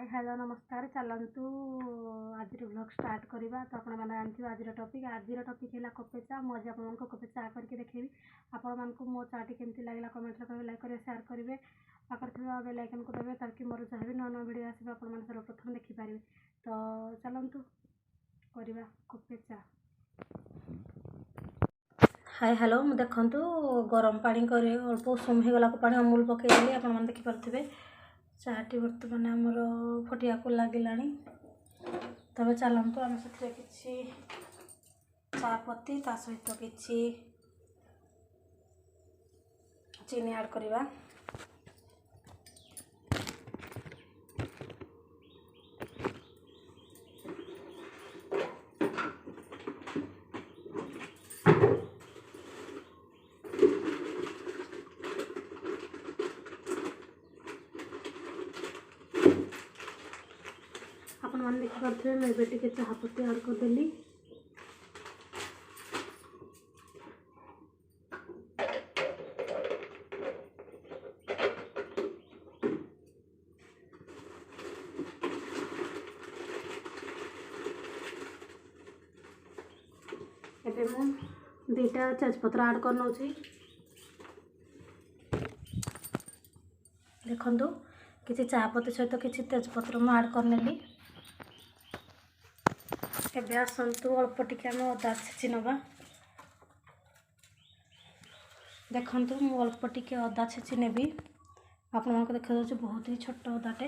Hi hello नमस्कार चलतु आज ब्लॉग स्टार्ट करवा। तो आप जानते आज टॉपिक है कपे चा। मुझे आपको कपे चा करके देखेबी। आपण मानक मो चा टी केमती लगला कमेंट रे लाइक करेंगे शेयर करेंगे पाखर बेल आइकन को देवे ताकि मोर जहाँ भी नुआ वीडियो आसो आप सर्वप्रथम देखिपारे। तो चलतु करवा कपे चा। हाय हेलो देखु गरम पानी कर अल्प उषुम होगला पानी अमूल पकईली आप देखिपे चाटी बर्तमान आमर फटिया को लगिला। तब चलतु आम से कि चापत्ती ता सहित किसी चीनी ऐड करवा। आपण मैंने देखिपे मुझे टे चाहपत्ती ऐड करदेली। एबे मु दुईटा तेजपत्र ऐड कर नौची। देखंतु किसी चापत्ती सहित किसी तेजपत्र मु ऐड करनेली। एबे आसतु अल्प टिके आम अदा छेची नवा। देखंतु मु अल्प टिके अदा छेची नेबी। आपन देखा जाउछ बहुत ही छोट अदाटे।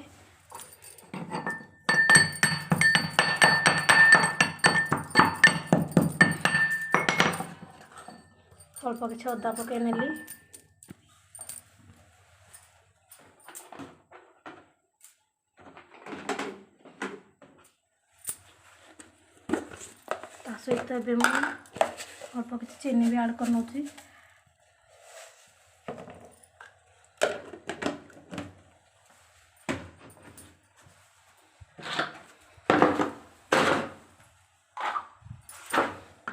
अल्प किसी अदा पकई नेली। सहित अल्प किसी चीनी भी ऐड कर नौची।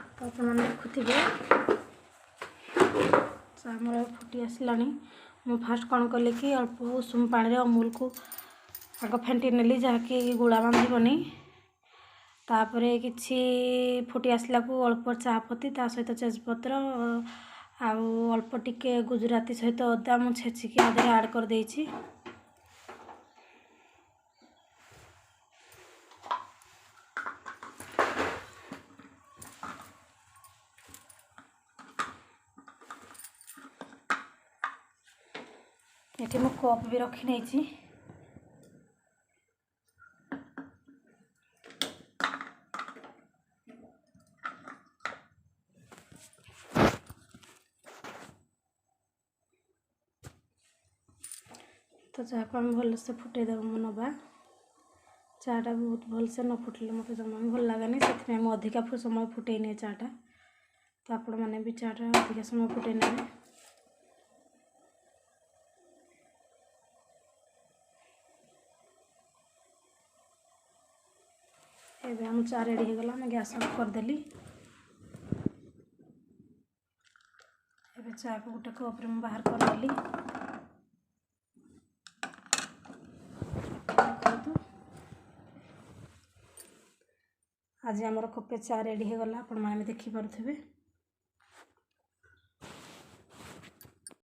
तो आप देखुवे आमर फुटी आसला। मु फास्ट कौन कली कि अल्प उषुम पानी अमूल को आग फेंटी नेली जहाँकि गुला बांधबनी। तापर किसी फुटी आसला को अल्प चापत्ती ता सहित तेजपत्र आउ अल्प टिके गुजराती सहित अदा मु छेचिकी आदि ऐड कर देछि। ये मु कप भी रखी नहीं। तो चाह को आम भलसे फुटेदेव नवा। चाटा बहुत भलसे न फुटले मत जमा भल लगेनि से अधिका समय फुटे नहीं चाटा। तो आपण मैंने भी चाटा अधिका समय फुटे ने। एबे हम चा रेडी हो गला। मैं गैस ऑफ करदेली। एबे चा को गोटे कप रे बाहर करदेली। आज आमर कपे चा रेडी हो गला। आपण माने देखि पारुथिबे।